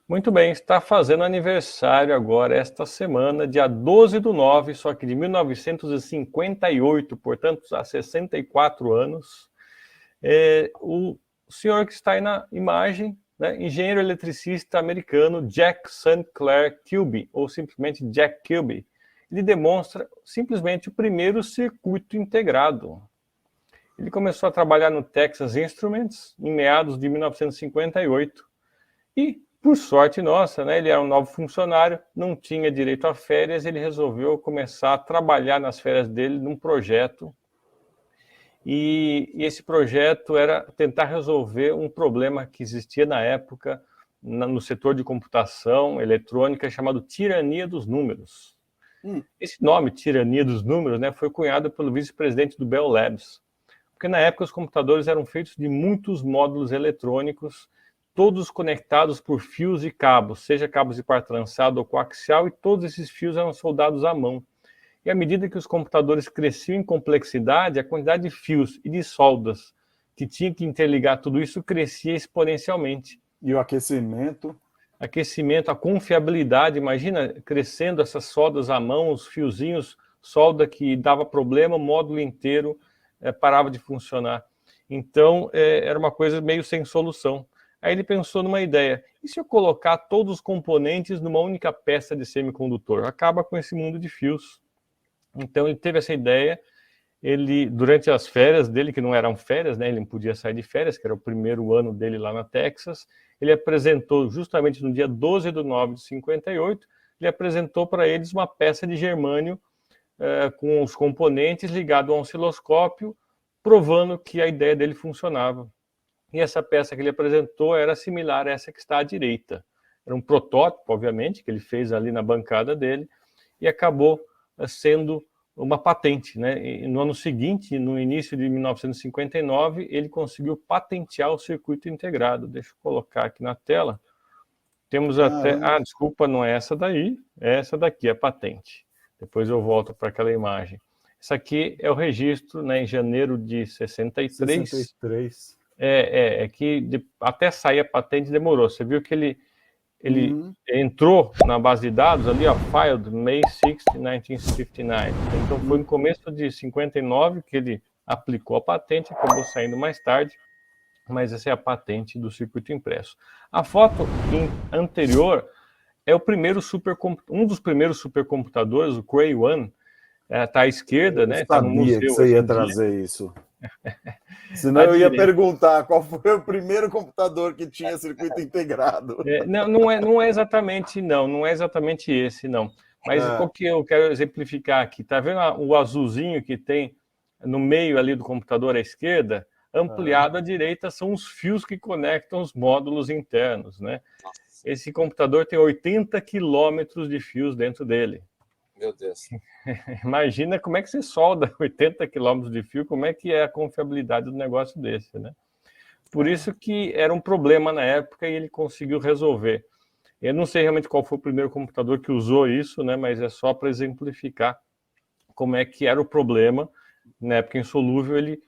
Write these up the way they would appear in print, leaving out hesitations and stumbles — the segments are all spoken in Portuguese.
Muito bem, está fazendo aniversário agora, esta semana, dia 12/9, só que de 1958, portanto, há 64 anos. O senhor que está aí na imagem, né, engenheiro eletricista americano Jack St. Clair Kilby, ou simplesmente Jack Kilby, ele demonstra simplesmente o primeiro circuito integrado. Ele começou a trabalhar no Texas Instruments em meados de 1958 e, por sorte nossa, né, ele era um novo funcionário, não tinha direito a férias, ele resolveu começar a trabalhar nas férias dele num projeto. E esse projeto era tentar resolver um problema que existia na época no setor de computação eletrônica chamado tirania dos números. Esse nome, tirania dos números, né, foi cunhado pelo vice-presidente do Bell Labs, porque na época os computadores eram feitos de muitos módulos eletrônicos, todos conectados por fios e cabos, seja cabos de par trançado ou coaxial, e todos esses fios eram soldados à mão. E à medida que os computadores cresciam em complexidade, a quantidade de fios e de soldas que tinha que interligar tudo isso crescia exponencialmente. E o aquecimento? Aquecimento, a confiabilidade, imagina crescendo essas soldas à mão, os fiozinhos, solda que dava problema, o módulo inteiro parava de funcionar. Então, era uma coisa meio sem solução. Aí ele pensou numa ideia: e se eu colocar todos os componentes numa única peça de semicondutor? Acaba com esse mundo de fios. Então ele teve essa ideia, ele, durante as férias dele, que não eram férias, né, ele não podia sair de férias, que era o primeiro ano dele lá na Texas, ele apresentou, justamente no dia 12/9 de 58, ele apresentou para eles uma peça de germânio com os componentes ligado a um osciloscópio, provando que a ideia dele funcionava. E essa peça que ele apresentou era similar a essa que está à direita. Era um protótipo, obviamente, que ele fez ali na bancada dele, e acabou sendo uma patente, né? E no ano seguinte, no início de 1959, ele conseguiu patentear o circuito integrado. Deixa eu colocar aqui na tela. Temos até... Ah, desculpa, não é essa daí, é essa daqui, a patente. Depois eu volto para aquela imagem. Essa aqui é o registro, né, em janeiro de 63. 63. É que até sair a patente demorou. Você viu que ele entrou na base de dados ali, ó, filed May 6, 1959. Então foi no começo de 59 que ele aplicou a patente, acabou saindo mais tarde, mas essa é a patente do circuito impresso. A foto anterior é um dos primeiros supercomputadores, o Cray One, está à esquerda, né? Está no museu. Eu sabia que você ia trazer isso. Senão eu ia perguntar qual foi o primeiro computador que tinha circuito integrado. Não é exatamente, não é exatamente esse, não. Mas o que eu quero exemplificar aqui, tá vendo o azulzinho que tem no meio ali do computador à esquerda? Ampliado à direita são os fios que conectam os módulos internos, né? Esse computador tem 80 quilômetros de fios dentro dele. Meu Deus. Imagina como é que você solda 80 quilômetros de fio, como é que é a confiabilidade do negócio desse, né? Por isso que era um problema na época e ele conseguiu resolver. Eu não sei realmente qual foi o primeiro computador que usou isso, né? Mas é só para exemplificar como é que era o problema. Na época insolúvel, ele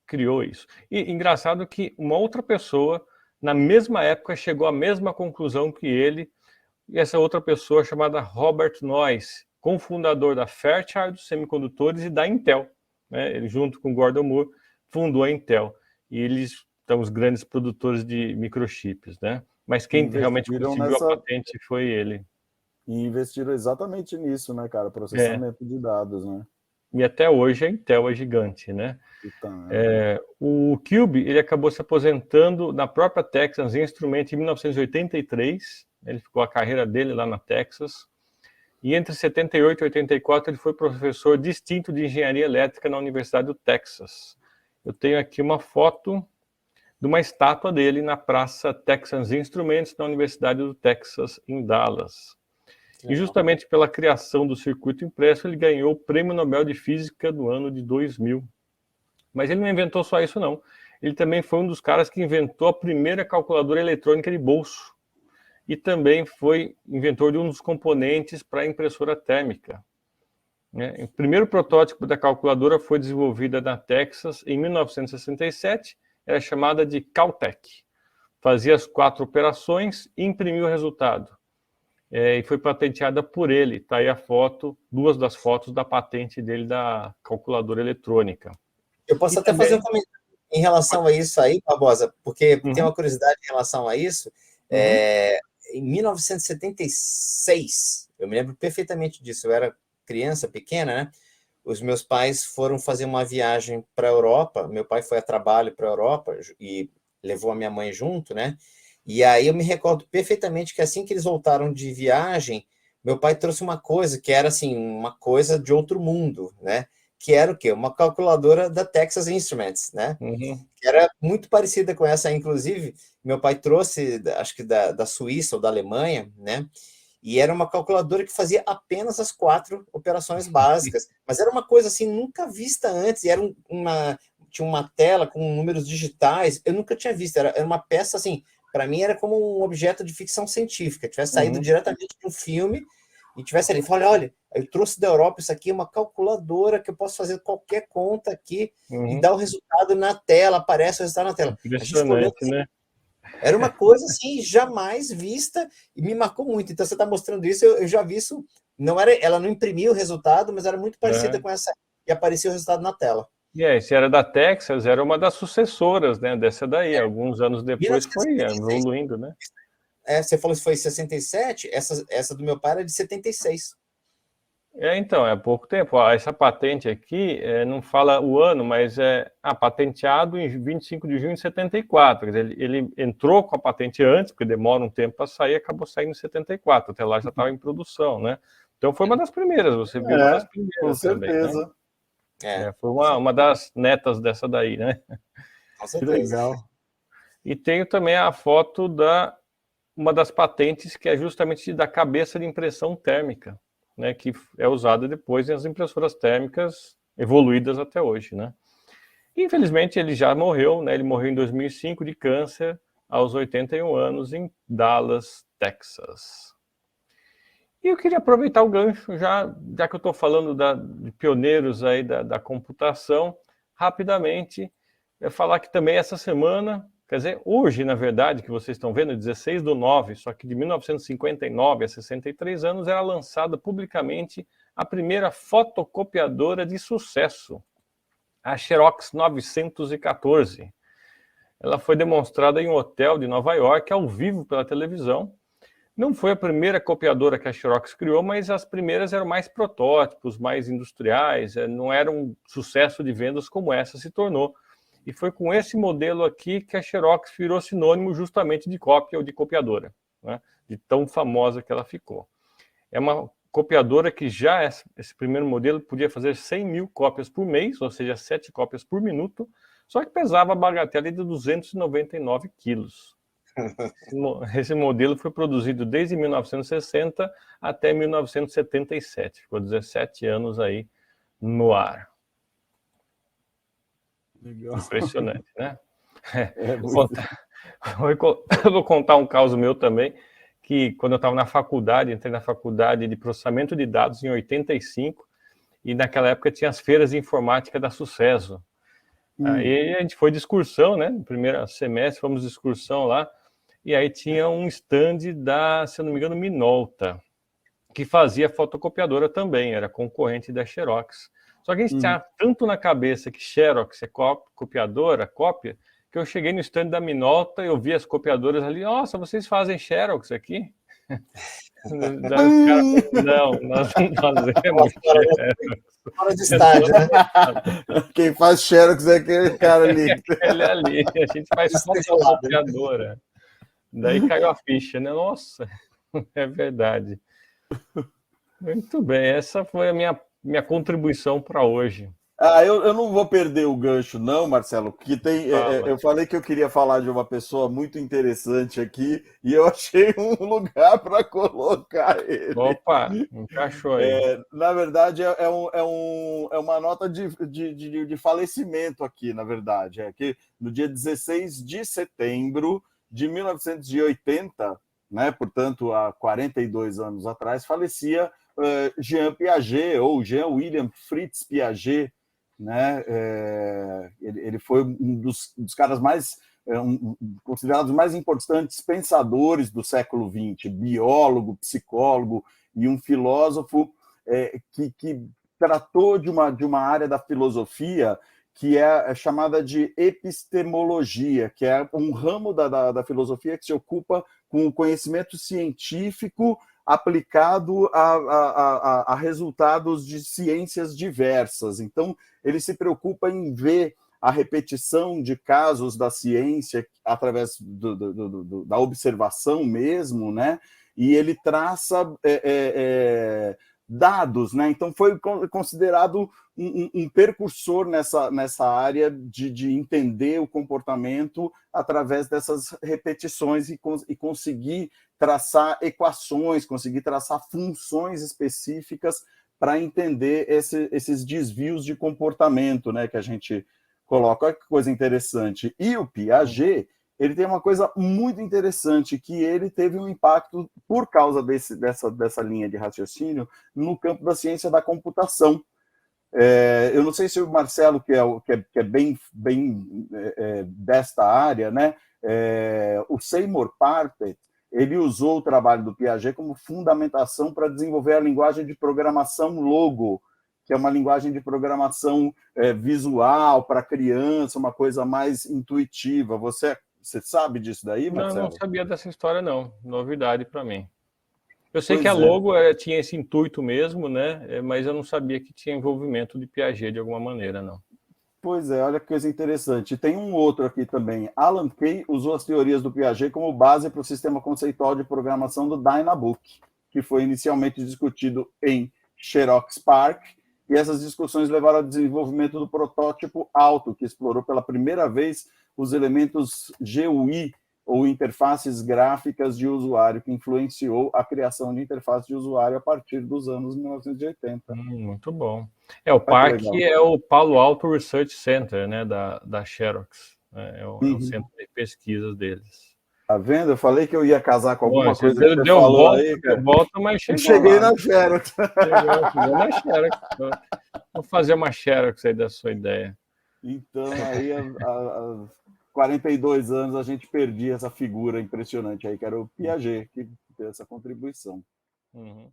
criou isso. E engraçado que uma outra pessoa, na mesma época, chegou à mesma conclusão que ele, e essa outra pessoa chamada Robert Noyce, cofundador da Fairchild Semicondutores e da Intel, né? Ele, junto com Gordon Moore, fundou a Intel. E eles são os grandes produtores de microchips, né? Mas quem realmente conseguiu a patente foi ele. E investiram exatamente nisso, né, cara? Processamento de dados, né? E até hoje a Intel é gigante, né? O Kilby, ele acabou se aposentando na própria Texas Instruments em 1983. Ele ficou a carreira dele lá na Texas. E entre 78 e 84 ele foi professor distinto de engenharia elétrica na Universidade do Texas. Eu tenho aqui uma foto de uma estátua dele na Praça Texas Instruments na Universidade do Texas, em Dallas. E justamente pela criação do circuito impresso, ele ganhou o Prêmio Nobel de Física do ano de 2000. Mas ele não inventou só isso, não. Ele também foi um dos caras que inventou a primeira calculadora eletrônica de bolso. E também foi inventor de um dos componentes para a impressora térmica. O primeiro protótipo da calculadora foi desenvolvida na Texas em 1967, era chamada de Caltech. fazia as 4 operações e imprimia o resultado. E foi patenteada por ele. Está aí a foto, 2 das fotos da patente dele da calculadora eletrônica. Eu posso até fazer um comentário em relação a isso aí, Barbosa, porque tem uma curiosidade em relação a isso. Em 1976, eu me lembro perfeitamente disso, eu era criança, pequena, né? Os meus pais foram fazer uma viagem para a Europa, meu pai foi a trabalho para a Europa e levou a minha mãe junto, né? E aí eu me recordo perfeitamente que assim que eles voltaram de viagem, meu pai trouxe uma coisa que era assim, uma coisa de outro mundo, né? Que era o quê? Uma calculadora da Texas Instruments, né? Que era muito parecida com essa, inclusive, meu pai trouxe, acho que da Suíça ou da Alemanha, né? E era uma calculadora que fazia apenas as 4 operações básicas, mas era uma coisa assim, nunca vista antes, e era tinha uma tela com números digitais, eu nunca tinha visto, era uma peça assim, para mim era como um objeto de ficção científica, tivesse saído diretamente de um filme, e tivesse ali, olha, eu trouxe da Europa isso aqui, uma calculadora que eu posso fazer qualquer conta aqui e dar o resultado na tela, aparece o resultado na tela. Impressionante, assim, né? Era uma coisa assim, jamais vista, e me marcou muito. Então, você está mostrando isso, eu já vi isso. Ela não imprimia o resultado, mas era muito parecida com essa, e aparecia o resultado na tela. Esse era da Texas, era uma das sucessoras, né, dessa daí. Alguns anos depois foi evoluindo, né? Você falou que foi em 67, essa do meu pai era de 76. Então, é pouco tempo. Essa patente aqui não fala o ano, mas é patenteado em 25 de junho de 74. Quer dizer, ele entrou com a patente antes, porque demora um tempo para sair, acabou saindo em 74. Até lá já estava em produção, né? Então foi uma das primeiras, você viu uma das primeiras com certeza. Também, né? Foi uma das netas dessa daí, né? Com certeza. Que legal. E tenho também a foto uma das patentes, que é justamente da cabeça de impressão térmica, né, que é usada depois nas impressoras térmicas evoluídas até hoje, né? Infelizmente ele já morreu, né? Ele morreu em 2005 de câncer aos 81 anos em Dallas, Texas. E eu queria aproveitar o gancho, já que eu estou falando de pioneiros aí da computação, rapidamente, falar que também essa semana, quer dizer, hoje, na verdade, que vocês estão vendo, 16/9, só que de 1959 a 63 anos, era lançada publicamente a primeira fotocopiadora de sucesso, a Xerox 914. Ela foi demonstrada em um hotel de Nova York, ao vivo pela televisão. Não foi a primeira copiadora que a Xerox criou, mas as primeiras eram mais protótipos, mais industriais, não era um sucesso de vendas como essa se tornou. E foi com esse modelo aqui que a Xerox virou sinônimo justamente de cópia ou de copiadora, né? De tão famosa que ela ficou. É uma copiadora que já, esse primeiro modelo, podia fazer 100 mil cópias por mês, ou seja, 7 cópias por minuto, só que pesava a bagatela de 299 quilos. Esse modelo foi produzido desde 1960 até 1977, ficou 17 anos aí no ar. Legal. Impressionante, né? Eu vou contar um caso meu também, que quando eu estava na faculdade, entrei na faculdade de processamento de dados em 85, e naquela época tinha as feiras de informática da Sucesso. Aí a gente foi de excursão, né? No primeiro semestre fomos de excursão lá, e aí tinha um stand da, se eu não me engano, Minolta, que fazia fotocopiadora também, era concorrente da Xerox. Só que a gente tinha tanto na cabeça que Xerox é copiadora, cópia, que eu cheguei no stand da Minolta e eu vi as copiadoras ali, nossa, vocês fazem Xerox aqui? Não, nós não fazemos Xerox. Fora de estádio, né? Quem faz Xerox é aquele cara ali. Aquele ali, a gente faz fotocopiadora. Daí caiu a ficha, né? Nossa, é verdade. Muito bem, essa foi a minha contribuição para hoje. Eu não vou perder o gancho, não, Marcelo, porque eu falei que eu queria falar de uma pessoa muito interessante aqui e eu achei um lugar para colocar ele. Opa, encaixou aí. Na verdade, é uma nota de falecimento aqui, na verdade. É que no dia 16 de setembro de 1980, né, portanto, há 42 anos atrás, falecia Jean Piaget, ou Jean William Fritz Piaget, né? Ele foi um dos caras mais considerados os mais importantes pensadores do século XX, biólogo, psicólogo e um filósofo que tratou de uma área da filosofia que é chamada de epistemologia, que é um ramo da filosofia que se ocupa com o conhecimento científico aplicado a resultados de ciências diversas. Então, ele se preocupa em ver a repetição de casos da ciência através da observação mesmo, né? E ele traça dados, né? Então foi considerado um precursor nessa área de entender o comportamento através dessas repetições e conseguir traçar equações, conseguir traçar funções específicas para entender esses desvios de comportamento, né, que a gente coloca. Olha que coisa interessante. E o Piaget, ele tem uma coisa muito interessante, que ele teve um impacto por causa dessa linha de raciocínio no campo da ciência da computação. Eu não sei se o Marcelo, que é bem desta área, né? O Seymour Papert, ele usou o trabalho do Piaget como fundamentação para desenvolver a linguagem de programação Logo, que é uma linguagem de programação visual para criança, uma coisa mais intuitiva. Você sabe disso daí, Marcelo? Não sabia dessa história, não. Novidade para mim. Eu sei Pois que a Logo tinha esse intuito mesmo, né? Mas eu não sabia que tinha envolvimento de Piaget de alguma maneira, não. Pois é, olha que coisa interessante. Tem um outro aqui também. Alan Kay usou as teorias do Piaget como base para o sistema conceitual de programação do Dynabook, que foi inicialmente discutido em Xerox PARC, e essas discussões levaram ao desenvolvimento do protótipo Alto, que explorou pela primeira vez os elementos GUI, ou interfaces gráficas de usuário, que influenciou a criação de interfaces de usuário a partir dos anos 1980. Muito bom. O PARC é o Palo Alto Research Center, né, da Xerox. É o centro de pesquisas deles. Tá vendo? Eu falei que eu ia casar com alguma coisa que você falou volta, aí, cara. Volta, mas cheguei na Xerox. Chegou na Xerox. Vou fazer uma Xerox aí da sua ideia. Então, aí, há 42 anos, a gente perdia essa figura impressionante aí, que era o Piaget, que teve essa contribuição. Uhum.